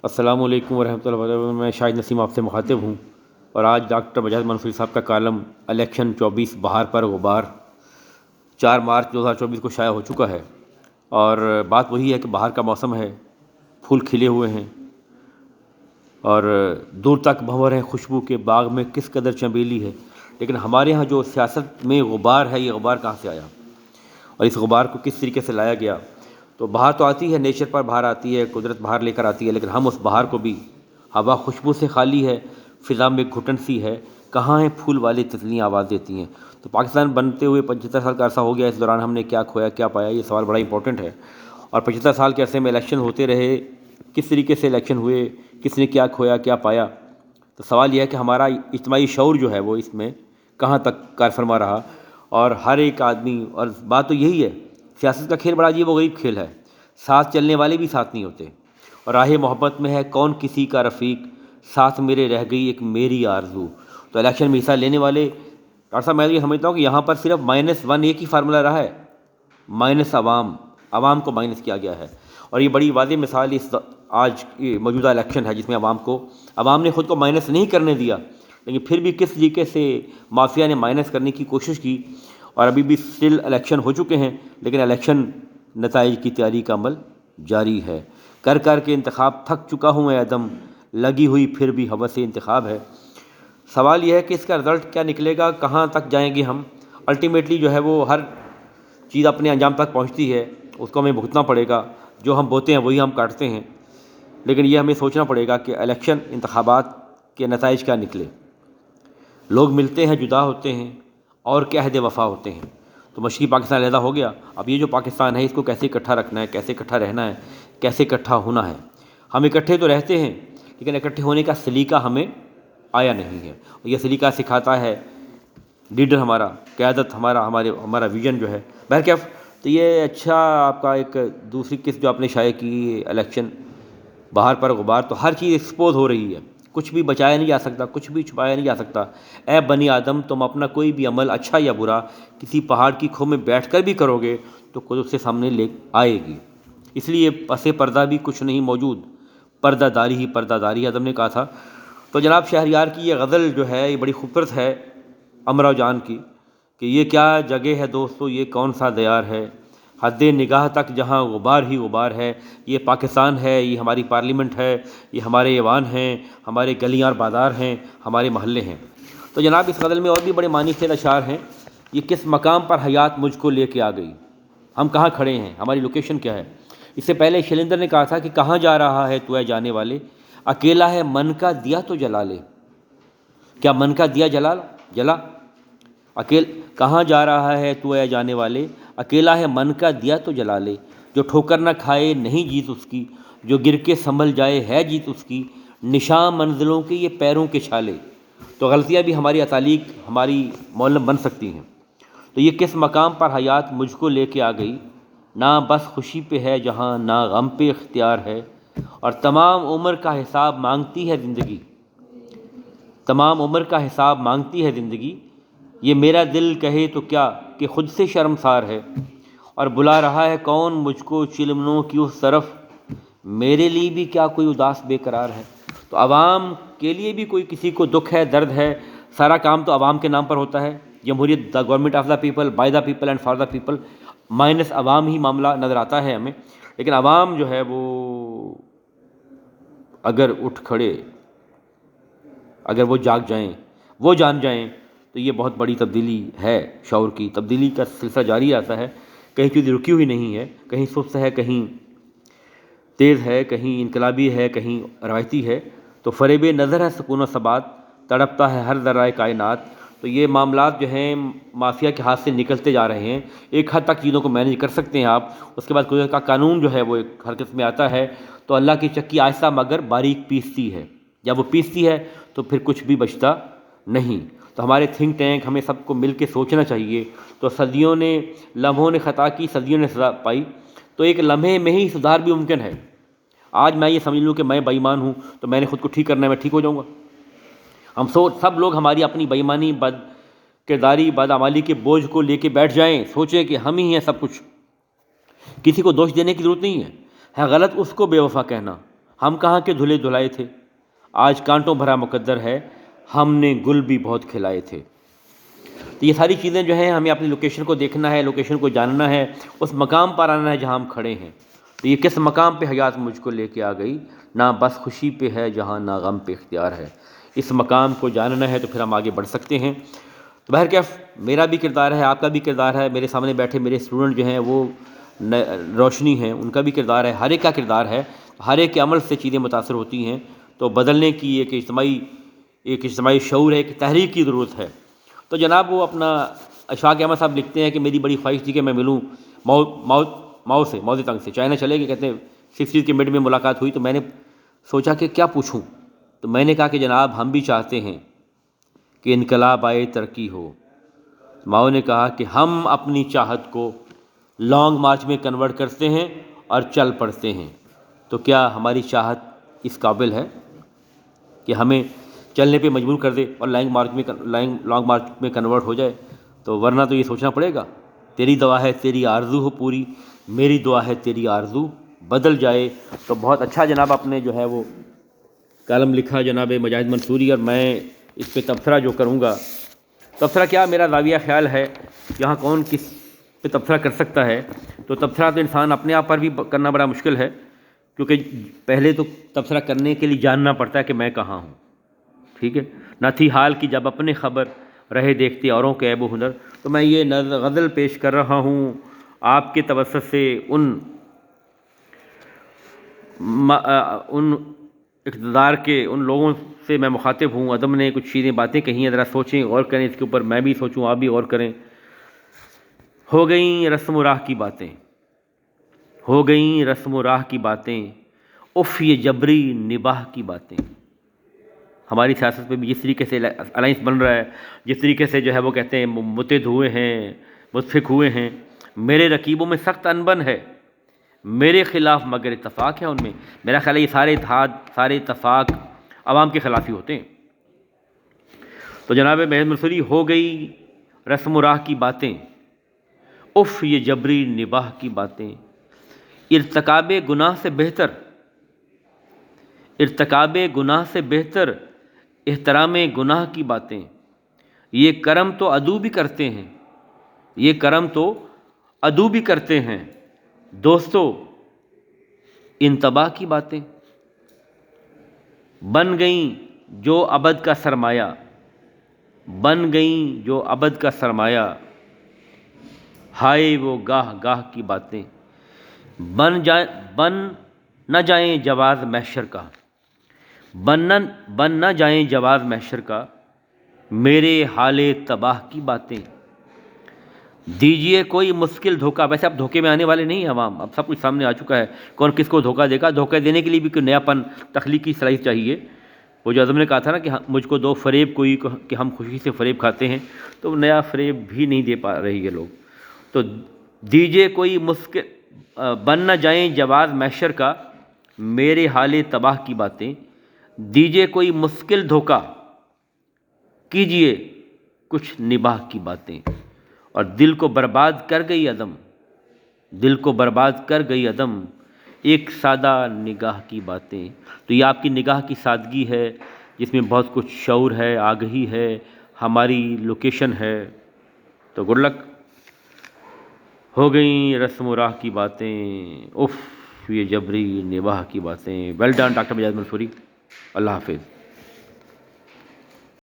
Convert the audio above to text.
السلام علیکم ورحمۃ اللہ وبرکاتہ۔ میں شاہد نسیم آپ سے مخاطب ہوں، اور آج ڈاکٹر بجاج منصوری صاحب کا کالم الیکشن 24 بہار پر غبار 4 مارچ 2024 کو شائع ہو چکا ہے، اور بات وہی ہے کہ بہار کا موسم ہے، پھول کھلے ہوئے ہیں اور دور تک بھنور ہے خوشبو کے باغ میں کس قدر چنبیلی ہے، لیکن ہمارے ہاں جو سیاست میں غبار ہے، یہ غبار کہاں سے آیا اور اس غبار کو کس طریقے سے لایا گیا؟ تو بہار تو آتی ہے، نیچر پر بہار آتی ہے، قدرت بہار لے کر آتی ہے، لیکن ہم اس بہار کو بھی ہوا خوشبو سے خالی ہے، فضا میں گھٹن سی ہے، کہاں ہیں پھول والی تتلیاں آواز دیتی ہیں؟ تو پاکستان بنتے ہوئے 75 سال کا عرصہ ہو گیا، اس دوران ہم نے کیا کھویا کیا پایا؟ یہ سوال بڑا امپورٹنٹ ہے، اور 75 سال کے عرصے میں الیکشن ہوتے رہے، کس طریقے سے الیکشن ہوئے، کس نے کیا کھویا کیا پایا؟ تو سوال یہ ہے کہ ہمارا اجتماعی شعور جو ہے وہ اس میں کہاں تک کار فرما رہا؟ اور ہر ایک آدمی، اور بات تو یہی ہے، سیاست کا کھیل بڑا عجیب و غریب کھیل ہے، ساتھ چلنے والے بھی ساتھ نہیں ہوتے، اور راہ محبت میں ہے کون کسی کا رفیق، ساتھ میرے رہ گئی ایک میری آرزو۔ تو الیکشن میں حصہ لینے والے، ڈاکٹر صاحب میں یہ سمجھتا ہوں کہ یہاں پر صرف -1 ایک ہی فارمولہ رہا ہے، مائنس عوام، عوام کو مائنس کیا گیا ہے، اور یہ بڑی واضح مثال اس آج کی موجودہ الیکشن ہے، جس میں عوام نے خود کو مائنس نہیں کرنے دیا، لیکن پھر بھی کس طریقے سے مافیا نے مائنس کرنے کی کوشش کی، اور ابھی بھی سٹل الیکشن ہو چکے ہیں، لیکن الیکشن نتائج کی تیاری کا عمل جاری ہے، کر کر کے انتخاب تھک چکا ہوں اے عدم، لگی ہوئی پھر بھی ہوس انتخاب ہے۔ سوال یہ ہے کہ اس کا رزلٹ کیا نکلے گا، کہاں تک جائیں گے ہم؟ الٹیمیٹلی جو ہے وہ ہر چیز اپنے انجام تک پہنچتی ہے، اس کو ہمیں بھگتنا پڑے گا، جو ہم بوتے ہیں وہی ہم کاٹتے ہیں، لیکن یہ ہمیں سوچنا پڑے گا کہ الیکشن انتخابات کے نتائج کیا نکلے۔ لوگ ملتے ہیں، جدا ہوتے ہیں، اور کیا عہد وفا ہوتے ہیں، تو مشرقی پاکستان علیحدہ ہو گیا، اب یہ جو پاکستان ہے اس کو کیسے اکٹھا رکھنا ہے، کیسے اکٹھا رہنا ہے، کیسے اکٹھا ہونا ہے؟ ہم اکٹھے تو رہتے ہیں، لیکن اکٹھے ہونے کا سلیقہ ہمیں آیا نہیں ہے، اور یہ سلیقہ سکھاتا ہے لیڈر ہمارا، قیادت ہمارا ویژن جو ہے۔ بہرکیف تو یہ اچھا آپ کا ایک دوسری قسط جو آپ نے شائع کی، الیکشن بہار پر غبار، تو ہر چیز ایکسپوز ہو رہی ہے، کچھ بھی بچایا نہیں جا سکتا، کچھ بھی چھپایا نہیں جا سکتا۔ اے بنی آدم، تم اپنا کوئی بھی عمل اچھا یا برا کسی پہاڑ کی کھو میں بیٹھ کر بھی کرو گے تو قدرت سے سامنے لے آئے گی، اس لیے پس پردہ بھی کچھ نہیں موجود، پردہ داری ہی پردہ داری، آدم نے کہا تھا۔ تو جناب شہریار کی یہ غزل جو ہے یہ بڑی خوبصورت ہے، امراؤ جان کی، کہ یہ کیا جگہ ہے دوستو، یہ کون سا دیار ہے، حد نگاہ تک جہاں غبار ہی غبار ہے، یہ پاکستان ہے، یہ ہماری پارلیمنٹ ہے، یہ ہمارے ایوان ہیں، ہمارے گلیاں اور بازار ہیں، ہمارے محلے ہیں۔ تو جناب اس غزل میں اور بھی بڑے معنی خیز اشعار ہیں، یہ کس مقام پر حیات مجھ کو لے کے آ گئی، ہم کہاں کھڑے ہیں، ہماری لوکیشن کیا ہے؟ اس سے پہلے شیلیندر نے کہا تھا کہ کہاں جا رہا ہے تو اے جانے والے، اکیلا ہے من کا دیا تو جلا لے۔ کیا من کا دیا جلا؟ کہاں جا رہا ہے تو اے جانے والے، اکیلا ہے من کا دیا تو جلا لے، جو ٹھوکر نہ کھائے نہیں جیت اس کی، جو گر کے سنبھل جائے ہے جیت اس کی، نشاں منزلوں کے یہ پیروں کے چھالے۔ تو غلطیاں بھی ہماری اتالیق، ہماری معلم بن سکتی ہیں۔ تو یہ کس مقام پر حیات مجھ کو لے کے آ گئی، نہ بس خوشی پہ ہے جہاں، نہ غم پہ اختیار ہے، اور تمام عمر کا حساب مانگتی ہے زندگی، تمام عمر کا حساب مانگتی ہے زندگی، یہ میرا دل کہے تو کیا کہ خود سے شرمسار ہے، اور بلا رہا ہے کون مجھ کو چلمنوں کی اس طرف، میرے لیے بھی کیا کوئی اداس بے قرار ہے۔ تو عوام کے لیے بھی کوئی کسی کو دکھ ہے، درد ہے، سارا کام تو عوام کے نام پر ہوتا ہے، جمہوریت the government of the people, by the people and for the people, minus عوام ہی معاملہ نظر آتا ہے ہمیں، لیکن عوام جو ہے وہ اگر اٹھ کھڑے، اگر وہ جاگ جائیں، وہ جان جائیں، تو یہ بہت بڑی تبدیلی ہے، شعور کی تبدیلی کا سلسلہ جاری رہتا ہے، کہیں چیز رکی ہوئی نہیں ہے، کہیں سست ہے، کہیں تیز ہے، کہیں انقلابی ہے، کہیں روایتی ہے، تو فریب نظر ہے سکون و ثبات، تڑپتا ہے ہر ذرائع کائنات۔ تو یہ معاملات جو ہیں مافیا کے ہاتھ سے نکلتے جا رہے ہیں، ایک حد تک چیزوں کو مینیج کر سکتے ہیں آپ، اس کے بعد قدرت کا قانون جو ہے وہ ایک حرکت میں آتا ہے، تو اللہ کی چکی آہستہ مگر باریک پیستی ہے، جب وہ پیستی ہے تو پھر کچھ بھی بچتا نہیں۔ تو ہمارے تھنک ٹینک، ہمیں سب کو مل کے سوچنا چاہیے، تو صدیوں نے، لمحوں نے خطا کی، صدیوں نے سزا پائی، تو ایک لمحے میں ہی سدھار بھی ممکن ہے۔ آج میں یہ سمجھ لوں کہ میں بے ایمان ہوں تو میں نے خود کو ٹھیک کرنا ہے، میں ٹھیک ہو جاؤں گا؟ سب لوگ ہماری اپنی بے ایمانی، بد کرداری، بدعمالی کے بوجھ کو لے کے بیٹھ جائیں، سوچیں کہ ہم ہی ہیں سب کچھ، کسی کو دوش دینے کی ضرورت نہیں ہے غلط اس کو بے وفا کہنا، ہم کہاں کے دھلے دھلائے تھے، آج کانٹوں بھرا مقدر ہے، ہم نے گل بھی بہت کھلائے تھے۔ تو یہ ساری چیزیں جو ہیں ہمیں اپنی لوکیشن کو دیکھنا ہے، لوکیشن کو جاننا ہے، اس مقام پر آنا ہے جہاں ہم کھڑے ہیں۔ تو یہ کس مقام پہ حیات مجھ کو لے کے آ گئی، نہ بس خوشی پہ ہے جہاں نہ غم پہ اختیار ہے۔ اس مقام کو جاننا ہے تو پھر ہم آگے بڑھ سکتے ہیں۔ تو بہرکیف میرا بھی کردار ہے، آپ کا بھی کردار ہے، میرے سامنے بیٹھے میرے اسٹوڈنٹ جو ہیں وہ روشنی ہیں، ان کا بھی کردار ہے، ہر ایک کا کردار ہے، ہر ایک کے عمل سے چیزیں متاثر ہوتی ہیں۔ تو بدلنے کی ایک اجتماعی شعور ہے، ایک تحریک کی ضرورت ہے۔ تو جناب وہ اپنا اشفاق احمد صاحب لکھتے ہیں کہ میری بڑی خواہش تھی کہ میں ملوں ماؤ سے تنگ سے، چائنا چلے گئے، کہتے ہیں 60 کے مڈ میں ملاقات ہوئی، تو میں نے سوچا کہ کیا پوچھوں، تو میں نے کہا کہ جناب ہم بھی چاہتے ہیں کہ انقلاب آئے، ترقی ہو۔ ماؤ نے کہا کہ ہم اپنی چاہت کو لانگ مارچ میں کنورٹ کرتے ہیں اور چل پڑتے ہیں۔ تو کیا ہماری چاہت اس قابل ہے کہ ہمیں چلنے پہ مجبور کر دے اور لانگ مارچ میں کنورٹ ہو جائے؟ تو ورنہ تو یہ سوچنا پڑے گا۔ تیری دعا ہے تیری آرزو ہو پوری، میری دعا ہے تیری آرزو بدل جائے۔ تو بہت اچھا جناب آپ نے جو ہے وہ کالم لکھا جناب مجاہد منصوری، اور میں اس پہ تبصرہ جو کروں گا، تبصرہ کیا، میرا زاویہ خیال ہے، یہاں کون کس پہ تبصرہ کر سکتا ہے؟ تو تبصرہ تو انسان اپنے آپ پر بھی کرنا بڑا مشکل ہے، کیونکہ پہلے تو تبصرہ کرنے کے لیے جاننا پڑتا ہے کہ میں کہاں ہوں، ٹھیک ہے؟ نہ تھی حال کی جب اپنے خبر، رہے دیکھتے اوروں کے عیب و ہنر۔ تو میں یہ غزل پیش کر رہا ہوں آپ کے توسط سے ان اقتدار کے ان لوگوں سے میں مخاطب ہوں۔ عدم نے کچھ چیزیں باتیں کہی ہیں، ذرا سوچیں، غور کریں اس کے اوپر، میں بھی سوچوں، آپ بھی غور کریں۔ ہو گئیں رسم و راہ کی باتیں، ہو گئیں رسم و راہ کی باتیں، اف یہ جبری نباہ کی باتیں۔ ہماری سیاست پہ بھی جس طریقے سے الائنس بن رہا ہے، جس طریقے سے جو ہے وہ کہتے ہیں متحد ہوئے ہیں، متفق ہوئے ہیں، میرے رقیبوں میں سخت انبن ہے، میرے خلاف مگر اتفاق ہے ان میں۔ میرا خیال ہے یہ سارے اتحاد، سارے اتفاق عوام کے خلاف ہی ہوتے ہیں۔ تو جناب مجاہد منصوری، ہو گئی رسم و راہ کی باتیں، اف یہ جبری نباہ کی باتیں، ارتکاب گناہ سے بہتر، ارتکاب گناہ سے بہتر احترام گناہ کی باتیں، یہ کرم تو عدو بھی کرتے ہیں، یہ کرم تو عدو بھی کرتے ہیں، دوستو انتباہ کی باتیں، بن گئیں جو ابد کا سرمایہ، بن گئیں جو ابد کا سرمایہ، ہائے وہ گاہ گاہ کی باتیں، بن نہ جائیں جواز محشر کا، بن نہ جائیں جواز محشر کا، میرے حال تباہ کی باتیں، دیجئے کوئی مشکل دھوکہ۔ ویسے اب دھوکے میں آنے والے نہیں ہیں عوام، اب سب کچھ سامنے آ چکا ہے، کون کس کو دھوکہ دے گا۔ دھوکہ دینے کے لیے بھی کوئی نیا پن، تخلیقی صلاحیت چاہیے۔ وہ جو اعظم نے کہا تھا نا کہ مجھ کو دو فریب کوئی کہ ہم خوشی سے فریب کھاتے ہیں، تو نیا فریب بھی نہیں دے پا رہے یہ لوگ۔ تو دیجئے کوئی مشکل، بن نہ جائیں جواز محشر کا، میرے حال تباہ کی باتیں، دیجئے کوئی مشکل دھوکہ، کیجئے کچھ نباہ کی باتیں، اور دل کو برباد کر گئی عدم، دل کو برباد کر گئی عدم، ایک سادہ نگاہ کی باتیں۔ تو یہ آپ کی نگاہ کی سادگی ہے، جس میں بہت کچھ شعور ہے، آگہی ہے، ہماری لوکیشن ہے۔ تو گڈ لک۔ ہو گئیں رسم و راہ کی باتیں، اف یہ جبری نباہ کی باتیں۔ ویل ڈن ڈاکٹر مجاہد منصوری، اللہ حافظ۔